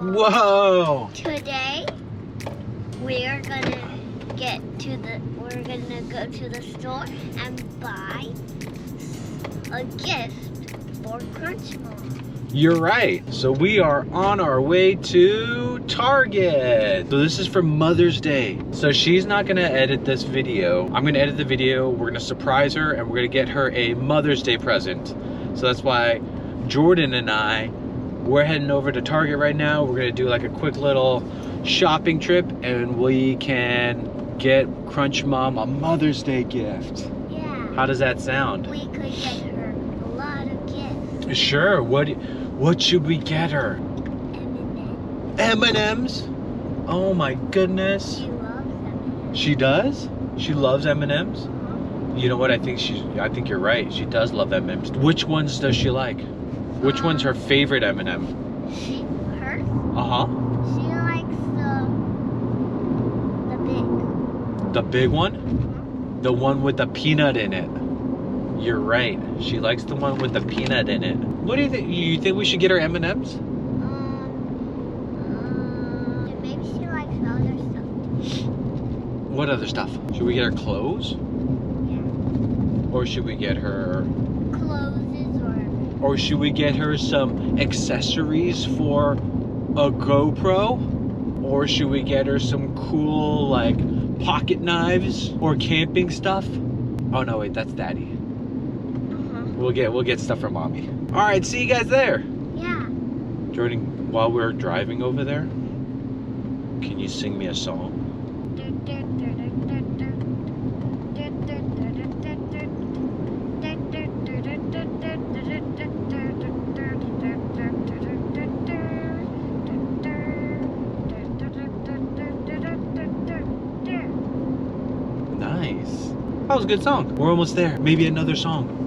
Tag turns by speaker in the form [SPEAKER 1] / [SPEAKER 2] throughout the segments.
[SPEAKER 1] Whoa!
[SPEAKER 2] Today we're gonna go to the store and buy a gift for Crunchmom.
[SPEAKER 1] You're right. So we are on our way to Target. So this is for Mother's Day. So she's not gonna edit this video. I'm gonna edit the video. We're gonna surprise her and we're gonna get her a Mother's Day present. So that's why Jordan and we're heading over to Target right now. We're gonna do like a quick little shopping trip and we can get Crunchmom a Mother's Day gift.
[SPEAKER 2] Yeah.
[SPEAKER 1] How does that sound?
[SPEAKER 2] We could get her a lot of gifts.
[SPEAKER 1] Sure. What should we get her? M&Ms. Oh my goodness.
[SPEAKER 2] She loves M&Ms.
[SPEAKER 1] She does? She loves M&Ms? You know what? I think you're right. She does love M&Ms. Which ones does she like? Which one's her favorite M&M?
[SPEAKER 2] Her?
[SPEAKER 1] Uh-huh.
[SPEAKER 2] She likes the big.
[SPEAKER 1] The big one? The one with the peanut in it. You're right. She likes the one with the peanut in it. What do you think? You think we should get her M&Ms?
[SPEAKER 2] Maybe she likes other stuff.
[SPEAKER 1] What other stuff? Should we get her clothes?
[SPEAKER 2] Yeah.
[SPEAKER 1] Or should we get her...
[SPEAKER 2] Clothes
[SPEAKER 1] Or should we get her some accessories for a GoPro? Or should we get her some cool like pocket knives or camping stuff? Oh no, wait, that's Daddy. We'll get stuff for Mommy. All right, see you guys there.
[SPEAKER 2] Yeah.
[SPEAKER 1] Jordan, while we're driving over there, can you sing me a song? Nice. That was a good song. We're almost there. Maybe another song.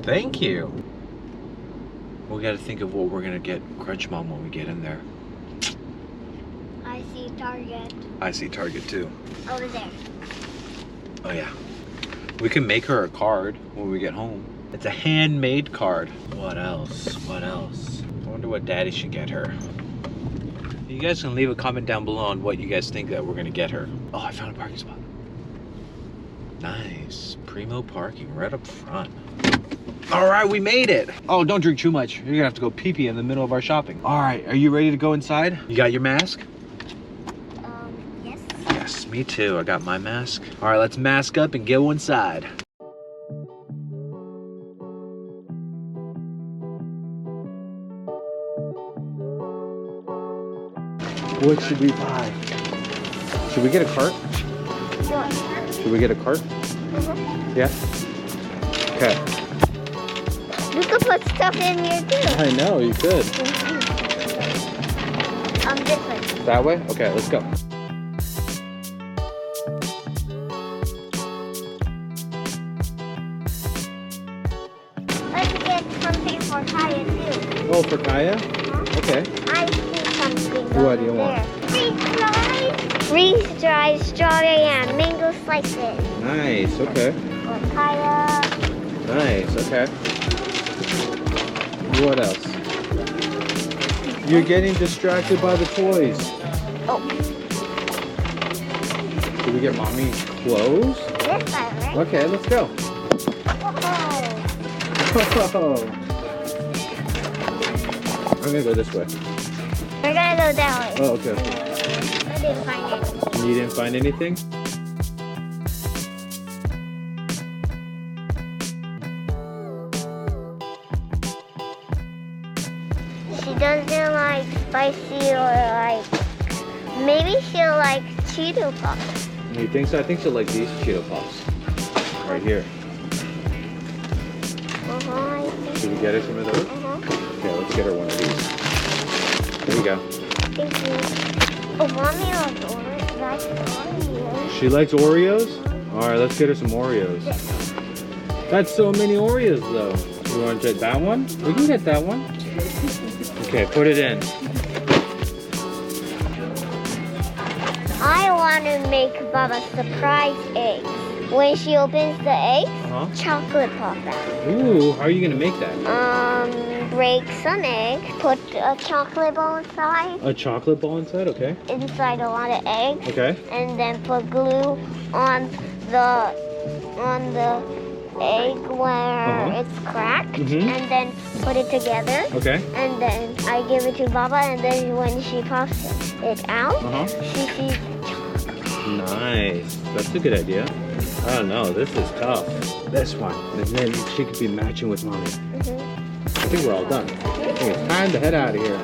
[SPEAKER 1] Thank you. We gotta think of what we're gonna get Crunchmom when we get in there.
[SPEAKER 2] I see Target.
[SPEAKER 1] I see Target too.
[SPEAKER 2] Over there.
[SPEAKER 1] Oh yeah. We can make her a card when we get home. It's a handmade card. What else? What else? I wonder what Daddy should get her. You guys can leave a comment down below on what you guys think that we're gonna get her. Oh, I found a parking spot. Nice. Primo parking right up front. All right, we made it. Oh, don't drink too much. You're gonna have to go pee-pee in the middle of our shopping. All right, are you ready to go inside? You got your mask?
[SPEAKER 2] Yes.
[SPEAKER 1] Yes, me too. I got my mask. All right, let's mask up and go inside. What should we buy? Should we get a cart?
[SPEAKER 2] Sure.
[SPEAKER 1] Should we get a cart? Yeah? Okay.
[SPEAKER 2] You could put stuff in here too.
[SPEAKER 1] I know, you could.
[SPEAKER 2] This way.
[SPEAKER 1] That way? Okay, let's go.
[SPEAKER 2] Let's get something for Kaya too.
[SPEAKER 1] Oh, for Kaya? Okay.
[SPEAKER 2] I see something
[SPEAKER 1] What do you want?
[SPEAKER 2] Freeze-dried strawberry and mango slices.
[SPEAKER 1] Nice, okay.
[SPEAKER 2] For Kaya.
[SPEAKER 1] Nice, okay. What else? You're getting distracted by the toys.
[SPEAKER 2] Oh.
[SPEAKER 1] Should we get Mommy clothes?
[SPEAKER 2] This side, right?
[SPEAKER 1] Okay, let's go.
[SPEAKER 2] Whoa.
[SPEAKER 1] I'm gonna go this way.
[SPEAKER 2] We're gonna go that way.
[SPEAKER 1] Oh, okay.
[SPEAKER 2] I didn't find anything.
[SPEAKER 1] You didn't find anything?
[SPEAKER 2] She doesn't like spicy or like, maybe she'll like Cheeto Puffs.
[SPEAKER 1] You think so? I think she'll like these Cheeto Puffs. Right here.
[SPEAKER 2] I think.
[SPEAKER 1] Should we get her some of those? Okay, let's get her one of these. There you go.
[SPEAKER 2] Thank you. Oh, Mommy likes orange. That's orange.
[SPEAKER 1] She likes Oreos? Alright, let's get her some Oreos. That's so many Oreos though. You want to get that one? We can get that one. Okay, put it in.
[SPEAKER 2] I want to make Baba surprise eggs. When she opens the eggs, chocolate pop out.
[SPEAKER 1] Ooh, how are you gonna make that?
[SPEAKER 2] Break some egg, put a chocolate ball inside.
[SPEAKER 1] A chocolate ball inside, okay.
[SPEAKER 2] Inside a lot of eggs.
[SPEAKER 1] Okay.
[SPEAKER 2] And then put glue on the egg where it's cracked, and then put it together.
[SPEAKER 1] Okay.
[SPEAKER 2] And then I give it to Baba, and then when she pops it out, she sees chocolate.
[SPEAKER 1] Nice. That's a good idea. I don't know. This is tough. This one. And then she could be matching with Mommy. I think we're all done. I think it's time to head out of here.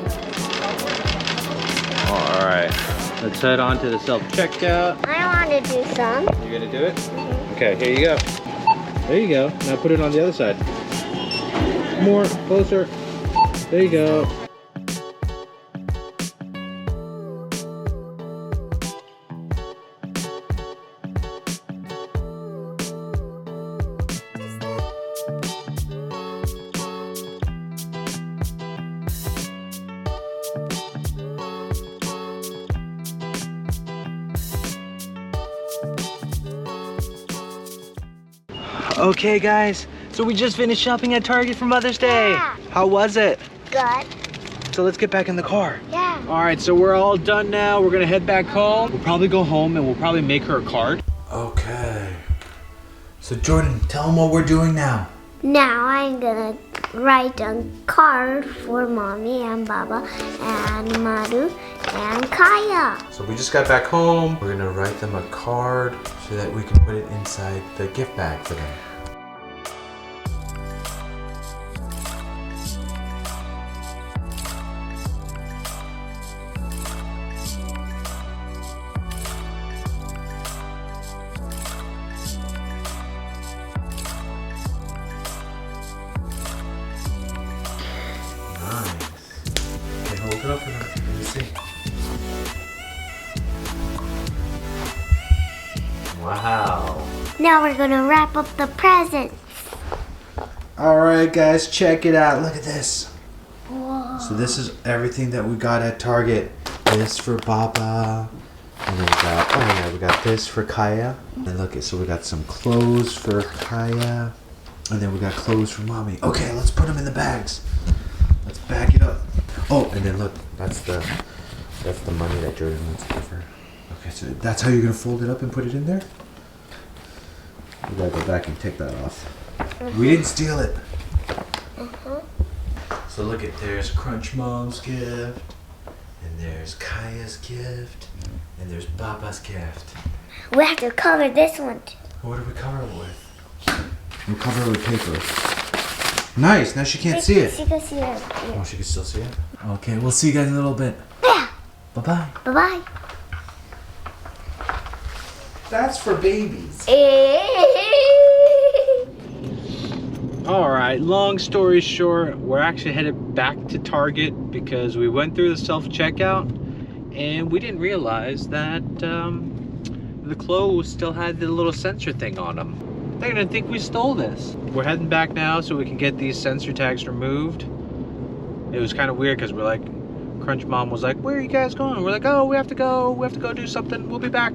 [SPEAKER 1] All right. Let's head on to the self-checkout.
[SPEAKER 2] I want to do some.
[SPEAKER 1] You gonna do it? Okay, here you go. There you go. Now put it on the other side. More, closer. There you go. Okay guys, so we just finished shopping at Target for Mother's Day.
[SPEAKER 2] Yeah.
[SPEAKER 1] How was it?
[SPEAKER 2] Good.
[SPEAKER 1] So let's get back in the car.
[SPEAKER 2] Yeah.
[SPEAKER 1] All right, so we're all done now. We're gonna head back home. We'll probably go home and we'll probably make her a card. Okay. So Jordan, tell them what we're doing now.
[SPEAKER 2] Now I'm gonna write a card for Mommy and Baba and Madhu and Kaya.
[SPEAKER 1] So we just got back home. We're gonna write them a card so that we can put it inside the gift bag for them. Nice. Okay, hold it up for her. Let me see. Wow.
[SPEAKER 2] Now we're gonna wrap up the presents.
[SPEAKER 1] All right, guys, check it out. Look at this.
[SPEAKER 2] Whoa.
[SPEAKER 1] So this is everything that we got at Target. This for Baba. And then we got this for Kaya. And look, so we got some clothes for Kaya. And then we got clothes for Mommy. Okay, let's put them in the bags. Let's back it up. Oh, and then look, that's the money that Jordan wants to give her. Okay, so that's how you're gonna fold it up and put it in there? We gotta go back and take that off. We didn't steal it. So look at, there's Crunchmom's gift, and there's Kaya's gift, and there's Baba's gift.
[SPEAKER 2] We have to cover this one too.
[SPEAKER 1] What do we cover it with? We'll cover it with paper. Nice, now she can't see it.
[SPEAKER 2] She can see it.
[SPEAKER 1] Oh, she can still see it? Okay, we'll see you guys in a little bit.
[SPEAKER 2] Yeah.
[SPEAKER 1] Bye-bye.
[SPEAKER 2] Bye-bye.
[SPEAKER 1] That's for babies. All right, long story short, we're actually headed back to Target because we went through the self-checkout and we didn't realize that the clothes still had the little sensor thing on them. They're gonna think we stole this. We're heading back now so we can get these sensor tags removed. It was kind of weird because we're like, Crunch Mom was like, where are you guys going? We're like, oh, we have to go do something, we'll be back.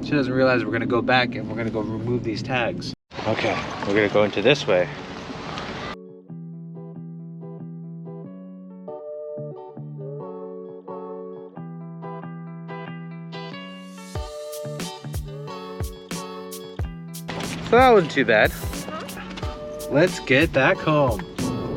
[SPEAKER 1] She doesn't realize we're gonna go back and we're gonna go remove these tags. Okay, we're gonna go into this way. So that wasn't too bad. Let's get back home.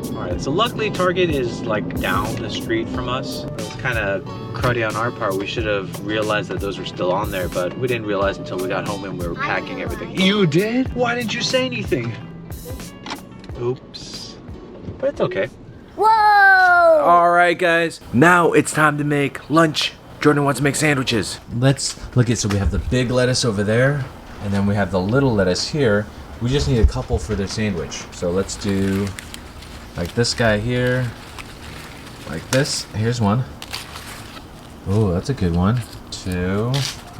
[SPEAKER 1] All right, so luckily Target is like down the street from us. It was kind of cruddy on our part. We should have realized that those were still on there, but we didn't realize until we got home and we were packing everything. You did? Why didn't you say anything? Oops. But it's okay.
[SPEAKER 2] Whoa!
[SPEAKER 1] All right, guys. Now it's time to make lunch. Jordan wants to make sandwiches. Let's look at, so we have the big lettuce over there, and then we have the little lettuce here. We just need a couple for their sandwich. So let's do like this guy here, like this. Here's one. Oh, that's a good one. 2.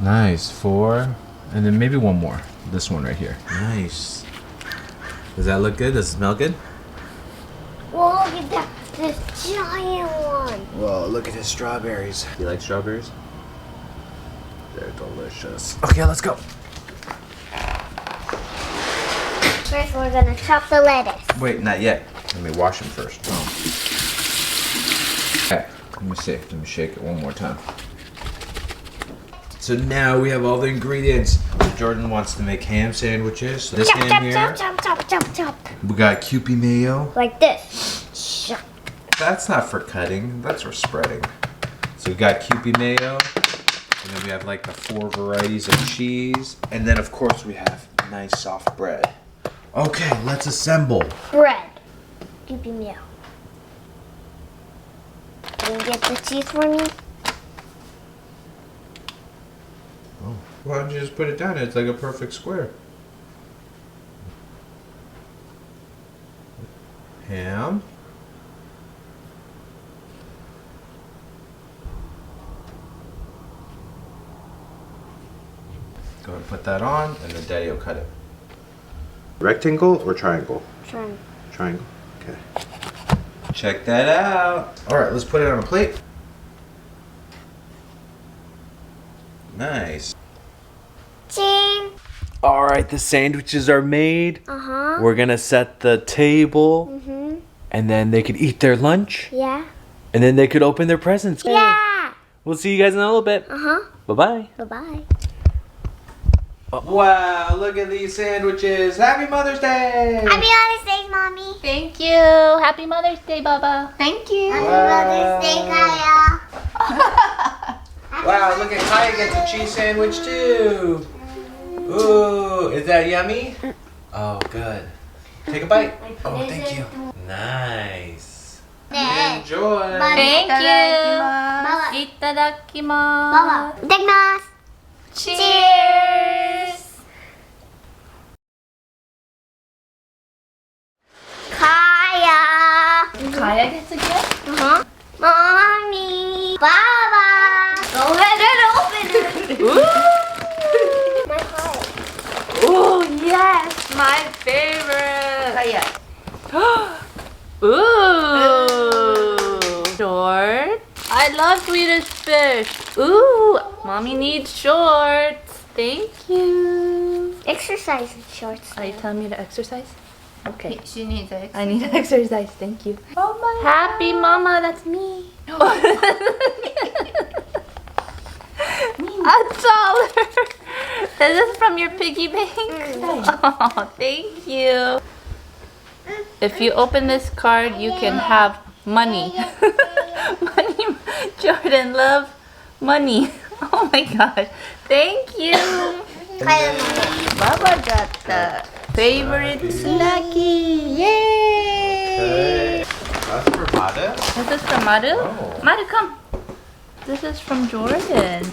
[SPEAKER 1] Nice. 4. And then maybe one more. This one right here. Nice. Does that look good? Does it smell good?
[SPEAKER 2] Whoa, look at that. This giant one.
[SPEAKER 1] Whoa, look at his strawberries. You like strawberries? They're delicious. Okay, let's go.
[SPEAKER 2] First, we're gonna chop the lettuce.
[SPEAKER 1] Wait, not yet. Let me wash them first. Okay, let me see. Let me shake it one more time. So now we have all the ingredients. Jordan wants to make ham sandwiches. So this ham here.
[SPEAKER 2] Chop.
[SPEAKER 1] We got Kewpie mayo.
[SPEAKER 2] Like this. Chop.
[SPEAKER 1] That's not for cutting. That's for spreading. So we got Kewpie mayo. And then we have like the 4 varieties of cheese. And then of course we have nice soft bread. Okay, let's assemble.
[SPEAKER 2] Bread. Give me meal. Can you get the cheese for me?
[SPEAKER 1] Oh, why don't you just put it down? It's like a perfect square. Ham. Go ahead and put that on, and then Daddy will cut it. Rectangle or triangle?
[SPEAKER 2] Triangle.
[SPEAKER 1] Triangle. Okay. Check that out. All right, let's put it on a plate. Nice.
[SPEAKER 2] Ching.
[SPEAKER 1] All right, the sandwiches are made.
[SPEAKER 2] Uh-huh.
[SPEAKER 1] We're gonna set the table, and then they could eat their lunch,
[SPEAKER 2] Yeah.
[SPEAKER 1] and then they could open their presents.
[SPEAKER 2] Yeah.
[SPEAKER 1] We'll see you guys in a little bit.
[SPEAKER 2] Uh-huh.
[SPEAKER 1] Bye-bye.
[SPEAKER 2] Bye-bye.
[SPEAKER 1] Wow, look at these sandwiches. Happy Mother's Day!
[SPEAKER 2] Happy Mother's Day, Mommy.
[SPEAKER 3] Thank you. Happy Mother's Day, Baba. Thank you.
[SPEAKER 2] Happy Mother's Day, Kaya.
[SPEAKER 1] Wow, look at Kaya gets a cheese sandwich too. Ooh, is that yummy? Oh, good. Take a bite. Oh, thank you. Nice. Enjoy.
[SPEAKER 3] Thank you.
[SPEAKER 2] Baba.
[SPEAKER 3] Itadakimasu.
[SPEAKER 2] Baba. Itadakimasu.
[SPEAKER 3] Cheers.
[SPEAKER 2] Kaya.
[SPEAKER 3] Kaya gets a gift.
[SPEAKER 2] Uh-huh. Mommy. Baba. Go ahead and open it. My heart.
[SPEAKER 3] Oh, yes. My favorite. Kaya. Ooh. Short. I love Swedish fish. Ooh. Mommy needs shorts. Thank you.
[SPEAKER 2] Exercise shorts.
[SPEAKER 3] Are you telling me to exercise? Okay.
[SPEAKER 4] She needs it.
[SPEAKER 3] I need to exercise. Thank you. Oh my Happy Mama, that's me. A dollar. Is this from your piggy bank? Oh, thank you. If you open this card, you can have money. Money. Jordan love money. Oh my gosh. Thank you. Baba got the favorite snacky. Yay!
[SPEAKER 1] That's for Mada.
[SPEAKER 3] Is this from Maru?
[SPEAKER 1] Oh.
[SPEAKER 3] Maru, come. This is from Jordan.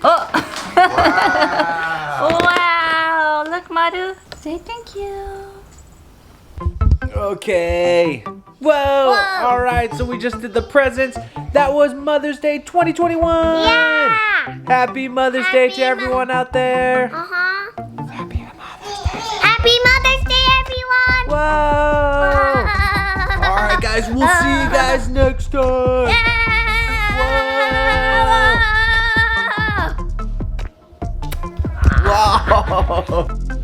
[SPEAKER 3] Oh!
[SPEAKER 1] Wow.
[SPEAKER 3] Wow! Look, Maru. Say thank you.
[SPEAKER 1] Okay. Whoa. All right, so we just did the presents. That was Mother's Day 2021.
[SPEAKER 2] Yeah.
[SPEAKER 1] Happy Mother's Day to everyone out there.
[SPEAKER 2] Uh-huh.
[SPEAKER 1] Happy Mother's Day.
[SPEAKER 2] Happy Mother's Day, everyone.
[SPEAKER 1] Whoa. All right, guys, we'll see you guys next time.
[SPEAKER 2] Yeah.
[SPEAKER 1] Whoa.